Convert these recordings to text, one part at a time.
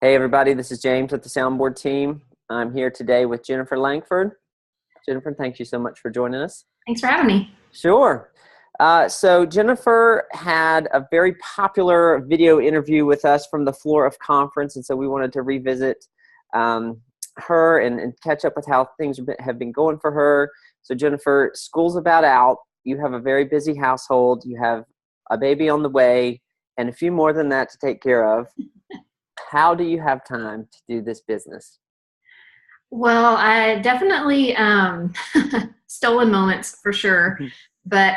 Hey everybody, this is James with the Soundboard team. I'm here today with Jennifer Lankford. Jennifer, thank you so much for joining us. Thanks for having me. Sure. So Jennifer had a very popular video interview with us from the floor of conference, and so we wanted to revisit her and catch up with how things have been going for her. So Jennifer, school's about out. You have a very busy household. You have a baby on the way and a few more than that to take care of. How do you have time to do this business? Well, I definitely stolen moments for sure. But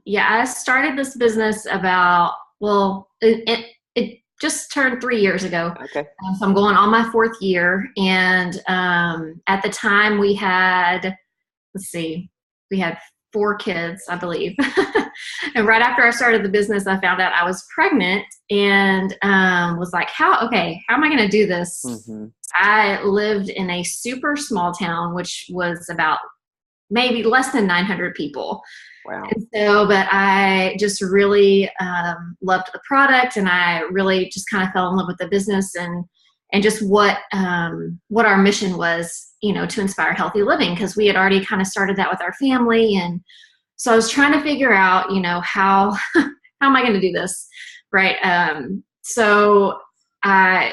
yeah, I started this business about, it just turned 3 years ago. Okay. So I'm going on my fourth year. And at the time we had, we had 4 kids, I believe. And right after I started the business, I found out I was pregnant and was like, how am I going to do this? Mm-hmm. I lived in a super small town, which was about maybe less than 900 people. Wow. And so, but I just really loved the product, and I really just kind of fell in love with the business and just what our mission was, to inspire healthy living, because we had already kind of started that with our family. And so I was trying to figure out, how am I going to do this? Right. So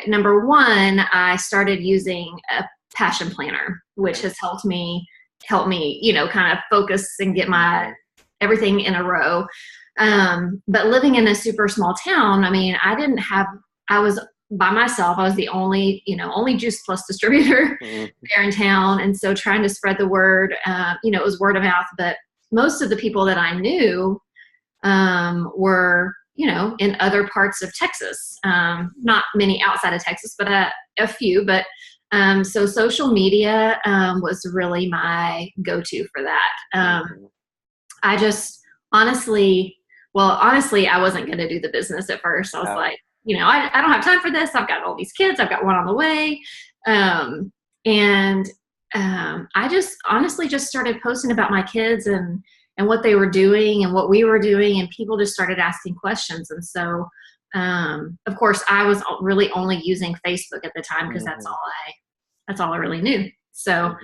number one, I started using a passion planner, which has helped me, kind of focus and get my everything in a row. But living in a super small town, I was by myself. I was the only Juice Plus distributor there in town. And so trying to spread the word, it was word of mouth, but most of the people that I knew were, in other parts of Texas, not many outside of Texas, but a few. But so social media was really my go-to for that. I just honestly, I wasn't going to do the business at first. I was like, I don't have time for this. I've got all these kids. I've got one on the way. I just honestly just started posting about my kids and what they were doing and what we were doing, and people just started asking questions. And so, of course, I was really only using Facebook at the time because that's all I really knew. So,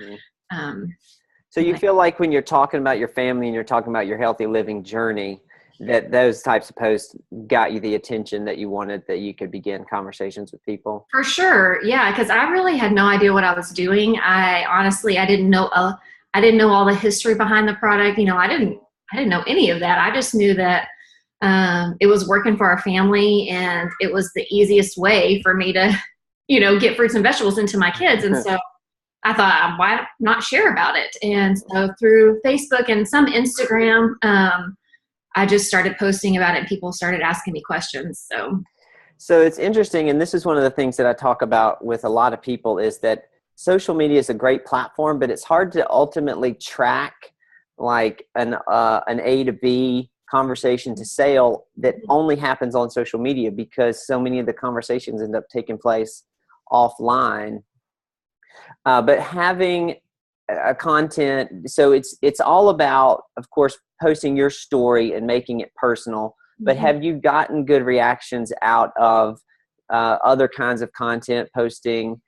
so you feel like when you're talking about your family and you're talking about your healthy living journey, that those types of posts got you the attention that you wanted, that you could begin conversations with people? For sure. Yeah. Because I really had no idea what I was doing. I didn't know all the history behind the product. I didn't know any of that. I just knew that it was working for our family, and it was the easiest way for me to, get fruits and vegetables into my kids. And so I thought, why not share about it? And so through Facebook and some Instagram, I just started posting about it, and people started asking me questions. So it's interesting, and this is one of the things that I talk about with a lot of people, is that social media is a great platform, but it's hard to ultimately track like an A to B conversation to sale that only happens on social media, because so many of the conversations end up taking place offline. But having a content, so it's all about, of course, posting your story and making it personal. But have you gotten good reactions out of other kinds of content, posting,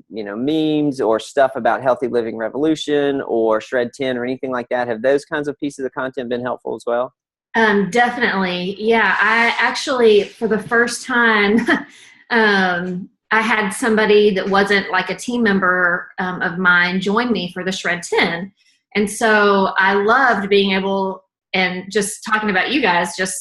memes or stuff about Healthy Living Revolution or Shred 10 or anything like that? Have those kinds of pieces of content been helpful as well? Definitely. Yeah. I actually, for the first time, I had somebody that wasn't like a team member of mine join me for the Shred 10. And so I loved being able, and just talking about you guys, just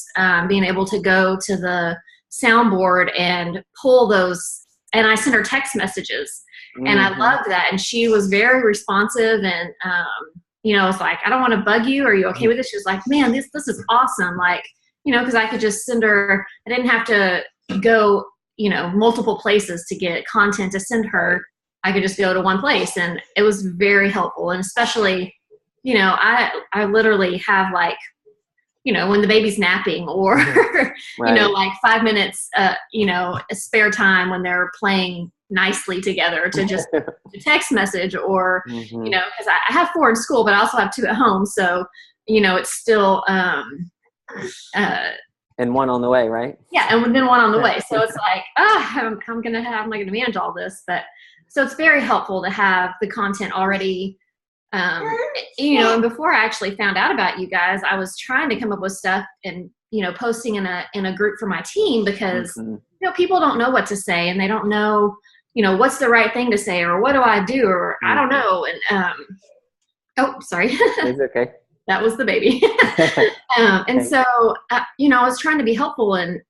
being able to go to the Soundboard and pull those. And I sent her text messages, and I loved that. And she was very responsive, and, I was like, I don't want to bug you. Are you okay with this? She was like, man, this is awesome. Like, because I could just send her, I didn't have to go, multiple places to get content to send her. I could just go to one place, and it was very helpful. And especially, I literally have like, when the baby's napping, or, Right. like 5 minutes, a spare time when they're playing nicely together, to just to text message, or, because I have 4 in school, but I also have 2 at home. So, it's still, And one on the way, right? Yeah, and then one on the way. So it's like, how am I going to manage all this? But so it's very helpful to have the content already. And before I actually found out about you guys, I was trying to come up with stuff and posting in a group for my team because people don't know what to say and they don't know what's the right thing to say or what do I do or I don't know. And oh, sorry. It's okay. That was the baby. And so, I was trying to be helpful and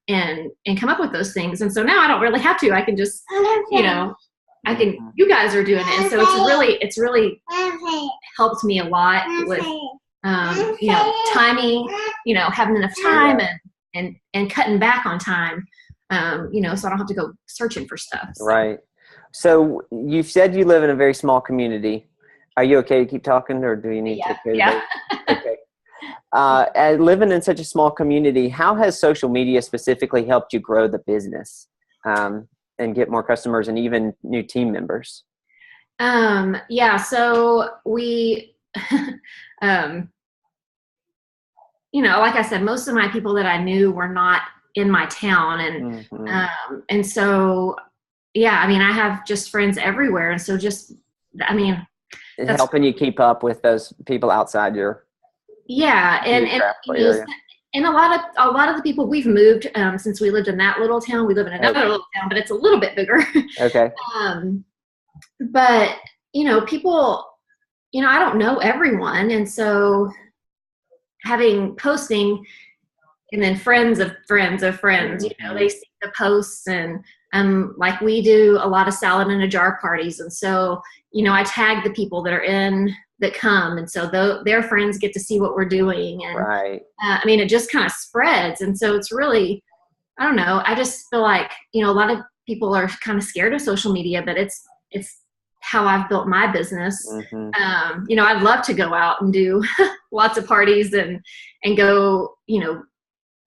come up with those things. And so now I don't really have to. I can just, you guys are doing it. And so it's really helped me a lot with, timing, having enough time and cutting back on time, so I don't have to go searching for stuff. So. Right. So you've said you live in a very small community. Are you okay to keep talking or do you need to? Yeah. Okay. Living in such a small community, how has social media specifically helped you grow the business and get more customers and even new team members? So we, like I said, most of my people that I knew were not in my town. And so, I have just friends everywhere. And so It's helping you keep up with those people outside your and a lot of the people we've moved since we lived in that little town. We live in another little town, but it's a little bit bigger. Okay. But people, I don't know everyone, and so having posting, and then friends of friends of friends, they see the posts and. Like we do a lot of salad in a jar parties. And so, I tag the people that come. And so their friends get to see what we're doing. And right. It just kind of spreads. And so it's really, I don't know. I just feel like, a lot of people are kind of scared of social media, but it's how I've built my business. I'd love to go out and do lots of parties and go,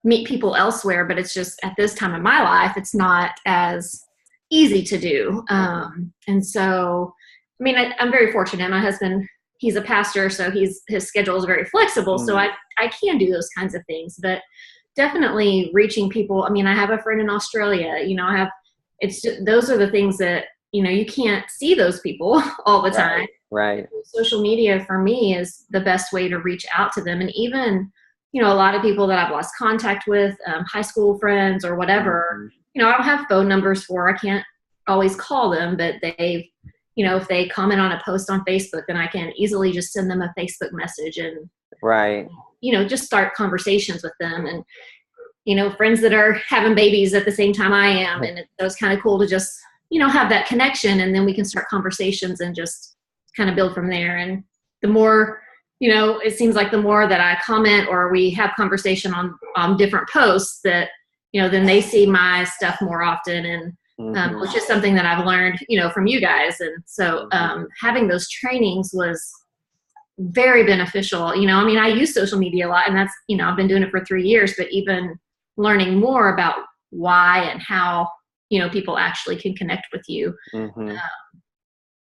meet people elsewhere, but it's just at this time in my life, it's not as easy to do. And so, I'm very fortunate. My husband, he's a pastor, so his schedule is very flexible. So I can do those kinds of things, but definitely reaching people. I have a friend in Australia, those are the things that, you can't see those people all the time. Right. Social media for me is the best way to reach out to them. And even, a lot of people that I've lost contact with, high school friends or whatever, I don't have phone numbers for, I can't always call them, but they've, if they comment on a post on Facebook, then I can easily just send them a Facebook message and, just start conversations with them. And, friends that are having babies at the same time I am. And it was kind of cool to just, have that connection, and then we can start conversations and just kind of build from there. And the more, it seems like the more that I comment or we have conversation on different posts that, then they see my stuff more often, and which is something that I've learned, from you guys. And so having those trainings was very beneficial. I use social media a lot, and that's, I've been doing it for 3 years, but even learning more about why and how, people actually can connect with you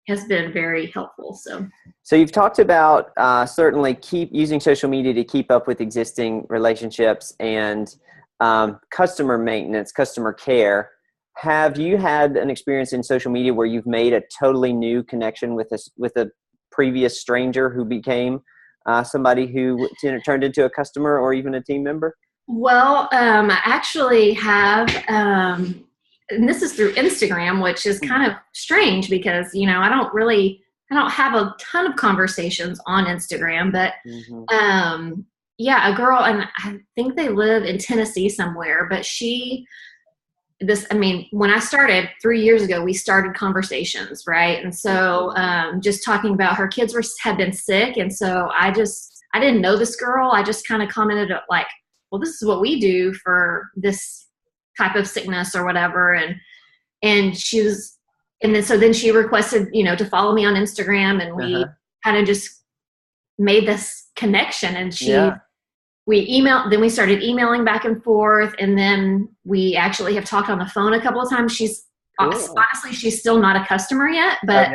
has been very helpful. So you've talked about certainly keep using social media to keep up with existing relationships and customer maintenance, customer care. Have you had an experience in social media where you've made a totally new connection with a previous stranger who became somebody who turned into a customer or even a team member? Well, I actually have, and this is through Instagram, which is kind of strange because, I don't have a ton of conversations on Instagram, but, a girl, and I think they live in Tennessee somewhere, but when I started 3 years ago, we started conversations, right? And so, just talking about her kids had been sick. And so I didn't know this girl. I just kind of commented like, well, this is what we do for this type of sickness or whatever. And then she requested, to follow me on Instagram, and we kind of just made this connection, and we emailed, then we started emailing back and forth. And then we actually have talked on the phone a couple of times. Honestly, she's still not a customer yet, but,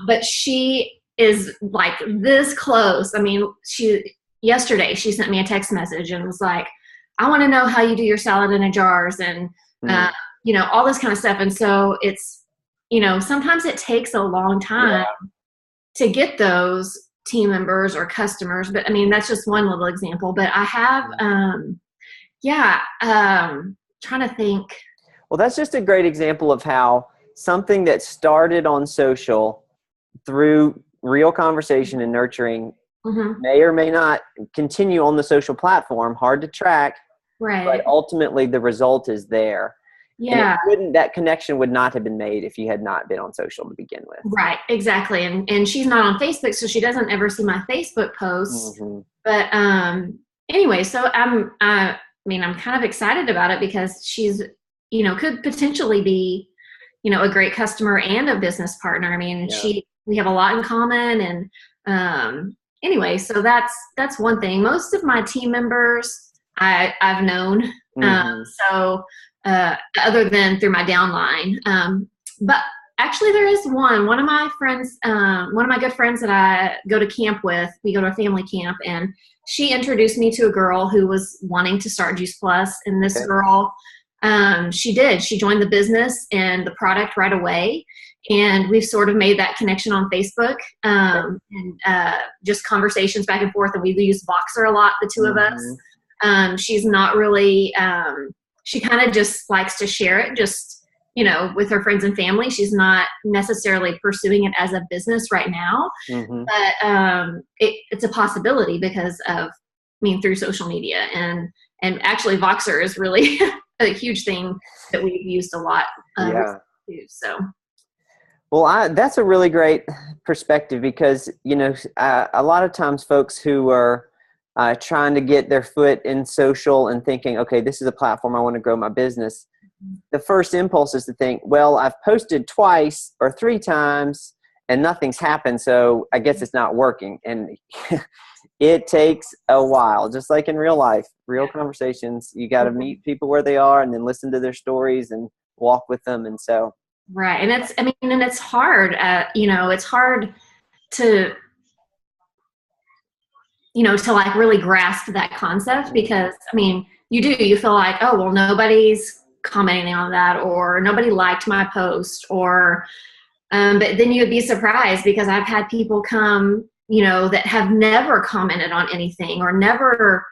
but she is like this close. Yesterday she sent me a text message and was like, I want to know how you do your salad in a jars and, all this kind of stuff. And so it's, sometimes it takes a long time to get those team members or customers. But I mean, that's just one little example. But I have, trying to think. Well, that's just a great example of how something that started on social through real conversation and nurturing may or may not continue on the social platform, hard to track, but ultimately the result is there. Yeah. And that connection would not have been made if you had not been on social to begin with. Right, exactly. And she's not on Facebook, so she doesn't ever see my Facebook posts. But anyway, so I'm kind of excited about it because she's, could potentially be, a great customer and a business partner. I mean, we have a lot in common. And anyway, so that's one thing. Most of my team members I've known. So other than through my downline. But actually there is one of my friends, one of my good friends that I go to camp with, we go to a family camp, and she introduced me to a girl who was wanting to start Juice Plus. And this girl, she joined the business and the product right away. And we've sort of made that connection on Facebook, and just conversations back and forth. And we use Voxer a lot, the two of us. She's not really, she kind of just likes to share it just, with her friends and family. She's not necessarily pursuing it as a business right now, but it's a possibility because of, through social media. And actually Voxer is really a huge thing that we've used a lot. Too, so. Well, that's a really great perspective because, a lot of times folks who are trying to get their foot in social and thinking, okay, this is a platform I want to grow my business. The first impulse is to think, well, I've posted twice or 3 times and nothing's happened, so I guess it's not working. And it takes a while, just like in real life, real conversations. You got to meet people where they are and then listen to their stories and walk with them. And so. Right. And it's hard, it's hard to, to like really grasp that concept because, you feel like, oh, well, nobody's commenting on that or nobody liked my post or, but then you'd be surprised because I've had people come, that have never commented on anything or never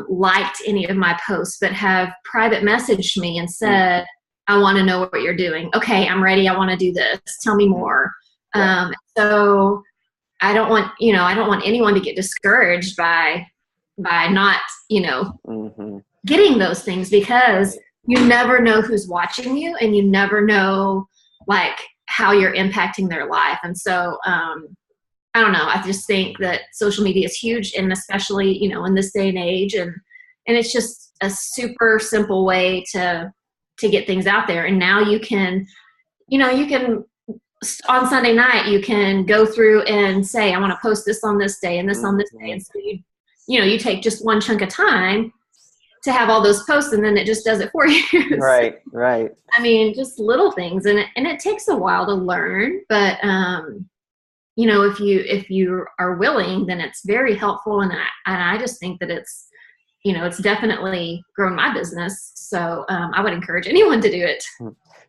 liked any of my posts, but have private messaged me and said, I want to know what you're doing. Okay, I'm ready. I want to do this. Tell me more. So I don't want anyone to get discouraged by not, getting those things because you never know who's watching you and you never know like how you're impacting their life. And so, I don't know. I just think that social media is huge and especially, in this day and age and it's just a super simple way to get things out there. And now you can on Sunday night, you can go through and say, I want to post this on this day and this on this day. And so you take just one chunk of time to have all those posts and then it just does it for you. Right. Just little things. And it takes a while to learn, but, if you are willing, then it's very helpful. And I just think that it's definitely grown my business. So I would encourage anyone to do it.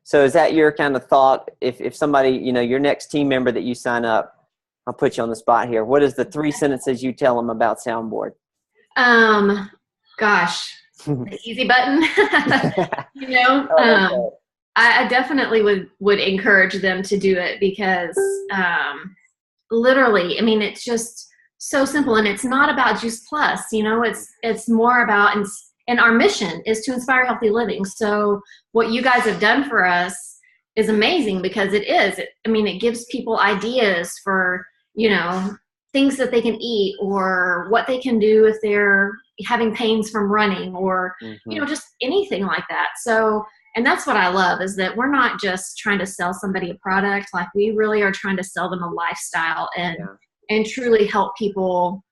So is that your kind of thought? If somebody, your next team member that you sign up, I'll put you on the spot here. What is the 3 sentences you tell them about Soundboard? Gosh, the easy button. I definitely would encourage them to do it because literally, it's just so simple, and it's not about Juice Plus. It's more about and our mission is to inspire healthy living. So what you guys have done for us is amazing because it gives people ideas for, things that they can eat or what they can do if they're having pains from running or, just anything like that. So, and that's what I love is that we're not just trying to sell somebody a product. Like we really are trying to sell them a lifestyle and truly help people,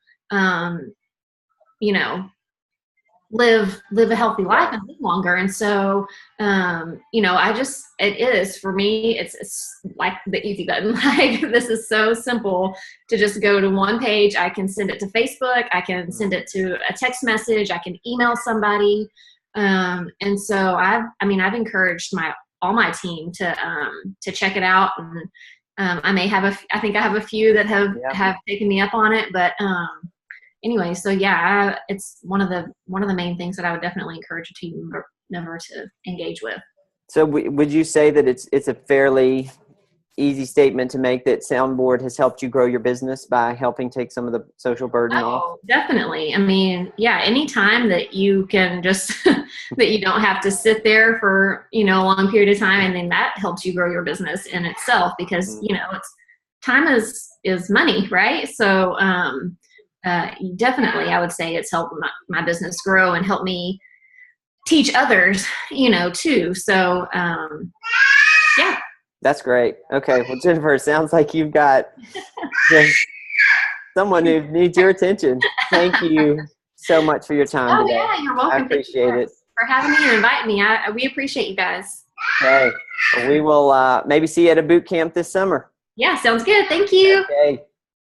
live a healthy life and live longer. And so, it is for me, it's like the easy button. Like, this is so simple to just go to one page. I can send it to Facebook. I can send it to a text message. I can email somebody. And so I've encouraged all my team to check it out. And, I think I have a few that have taken me up on it, but, anyway, so yeah, it's one of the main things that I would definitely encourage a team member to engage with. So would you say that it's a fairly easy statement to make that Soundboard has helped you grow your business by helping take some of the social burden off? Definitely. I mean, yeah, anytime that you can just that you don't have to sit there for, a long period of time, and then that helps you grow your business in itself, because it's time is money, right? So definitely, I would say it's helped my business grow and help me teach others, too. So, yeah. That's great. Okay. Well, Jennifer, it sounds like you've got just someone who needs your attention. Thank you so much for your time today. Yeah, you're welcome. I appreciate it. For having me and inviting me. We appreciate you guys. Okay. Well, we will maybe see you at a boot camp this summer. Yeah, sounds good. Thank you. Okay.